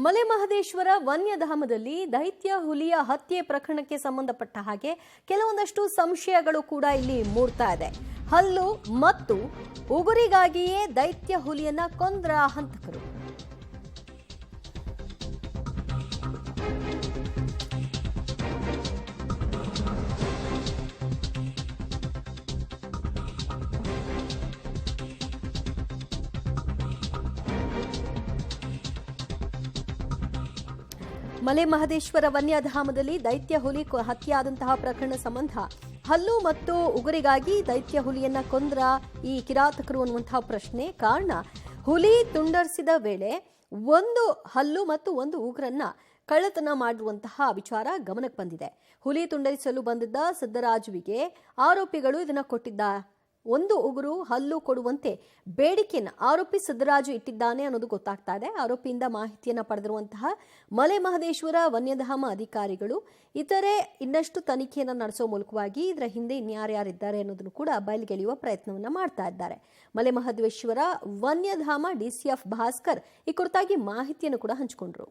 ಮಲೆ ಮಹದೇಶ್ವರ ವನ್ಯಧಾಮದಲ್ಲಿ ದೈತ್ಯ ಹುಲಿಯ ಹತ್ಯೆ ಪ್ರಕರಣಕ್ಕೆ ಸಂಬಂಧಪಟ್ಟ ಹಾಗೆ ಕೆಲವೊಂದಷ್ಟು ಸಂಶಯಗಳು ಕೂಡ ಇಲ್ಲಿ ಮೂಡ್ತಾ ಇದೆ. ಹಲ್ಲು ಮತ್ತು ಉಗುರಿಗಾಗಿಯೇ ದೈತ್ಯ ಹುಲಿಯನ್ನ ಕೊಂದ್ರ ಹಂತಕರು. ಮಲೆ ಮಹದೇಶ್ವರ ವನ್ಯಧಾಮದಲ್ಲಿ ದೈತ್ಯ ಹುಲಿ ಹತ್ಯೆಯಾದಂತಹ ಪ್ರಕರಣ ಸಂಬಂಧ ಹಲ್ಲು ಮತ್ತು ಉಗುರಿಗಾಗಿ ದೈತ್ಯ ಹುಲಿಯನ್ನ ಕೊಂದ್ರ ಈ ಕಿರಾತಕರು ಅನ್ನುವಂತಹ ಪ್ರಶ್ನೆ. ಕಾರಣ, ಹುಲಿ ತುಂಡರಿಸಿದ ವೇಳೆ ಒಂದು ಹಲ್ಲು ಮತ್ತು ಒಂದು ಉಗುರನ್ನ ಕಳ್ಳತನ ಮಾಡಿರುವಂತಹ ವಿಚಾರ ಗಮನಕ್ಕೆ ಬಂದಿದೆ. ಹುಲಿ ತುಂಡರಿಸಲು ಬಂದಿದ್ದ ಸಿದ್ದರಾಜುವಿಗೆ ಆರೋಪಿಗಳು ಇದನ್ನ ಕೊಟ್ಟಿದ್ದ ಒಂದು ಉಗುರು ಹಲ್ಲು ಕೊಡುವಂತೆ ಬೇಡಿಕೆಯನ್ನು ಆರೋಪಿ ಸಿದ್ದರಾಜು ಇಟ್ಟಿದ್ದಾನೆ ಅನ್ನೋದು ಗೊತ್ತಾಗ್ತಾ ಇದೆ. ಆರೋಪಿಯಿಂದ ಮಾಹಿತಿಯನ್ನು ಪಡೆದಿರುವಂತಹ ಮಲೆ ಮಹದೇಶ್ವರ ವನ್ಯಧಾಮ ಅಧಿಕಾರಿಗಳು ಇತರೆ ಇನ್ನಷ್ಟು ತನಿಖೆಯನ್ನು ನಡೆಸೋ ಮೂಲಕವಾಗಿ ಇದರ ಹಿಂದೆ ಇನ್ಯಾರ್ಯಾರಿದ್ದಾರೆ ಅನ್ನೋದನ್ನು ಕೂಡ ಬಯಲಿಗೆಳೆಯುವ ಪ್ರಯತ್ನವನ್ನ ಮಾಡ್ತಾ ಇದ್ದಾರೆ. ಮಲೆ ಮಹದೇಶ್ವರ ವನ್ಯಧಾಮ ಡಿಸಿಎಫ್ ಭಾಸ್ಕರ್ ಈ ಕುರಿತಾಗಿ ಮಾಹಿತಿಯನ್ನು ಕೂಡ ಹಂಚಿಕೊಂಡ್ರು.